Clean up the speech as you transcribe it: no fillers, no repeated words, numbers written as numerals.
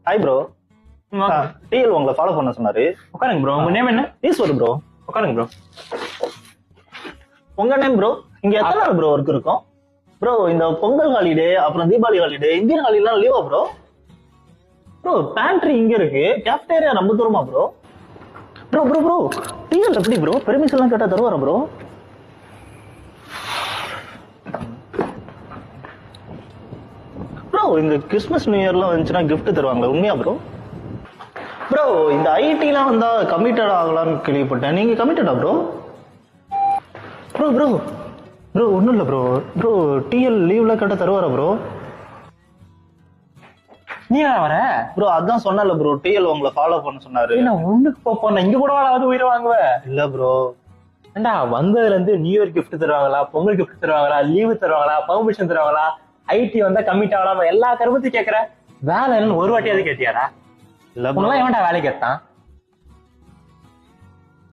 Hi bro. TL உங்களை follow பண்ண சொன்னாரு. உட்காருங்க ப்ரோ. உங்க நேம் என்ன? ஈஸ்வர் ப்ரோ. உட்காருங்க ப்ரோ. உங்க நேம் ப்ரோ? இங்க எத்தனை நாள் ப்ரோ ஒர்க் இருக்கும் ப்ரோ? இந்த பொங்கல் ஹாலிடே அப்புறம் தீபாவளி ஹாலிடே இந்தியன் ஹாலிடேலாம் லீவா ப்ரோ? ப்ரோ பேண்ட்ரி இங்க இருக்கு, கேஃப்டேரியா ரொம்ப தூரமா bro? Bro bro bro TL எப்படி ப்ரோ பெர்மிஷன்லாம் கேட்டா தருவாரா ப்ரோ? ப்ரோ இந்த கிறிஸ்மஸ் நியூ இயர்லாம் வந்துச்சுன்னா கிஃப்ட் தருவாங்களா, உண்மையா ப்ரோ? ப்ரோ இந்த ஐடிலாம் வந்தா கமிட்டட் ஆகலாம்னு கேள்விப்பட்டேன், நீங்க கமிட்டடா ப்ரோ? ப்ரோ ப்ரோ ப்ரோ ஒன்றும் இல்லை ப்ரோ. ப்ரோ டிஎல் லீவ்ல கேட்டால் தருவாரா ப்ரோ? நீ வர ப்ரோ அதான் சொன்னல ப்ரோ, டிஎல் உங்களை ஃபாலோ பண்ண சொன்னாரு. ஒண்ணுக்கு போப்போம், இங்க கூட வாழாவது உயிரை வாங்குவ. இல்ல ப்ரோ. ஏண்டா வந்ததுல இருந்து நியூ இயர் கிஃப்ட் தருவாங்களா, பொங்கல் கிஃப்ட் தருவாங்களா, லீவு தருவாங்களா, பர்மிஷன் தருவாங்களா, ஐடி வந்தா கமிட் ஆகலாமா, எல்லா கருமத்தையும் கேட்கற. வேலை ஒரு வாட்டியாவது கேட்டியாரா? இல்ல உங்களா எவன்டா வேலைக்கு எடுத்தான்?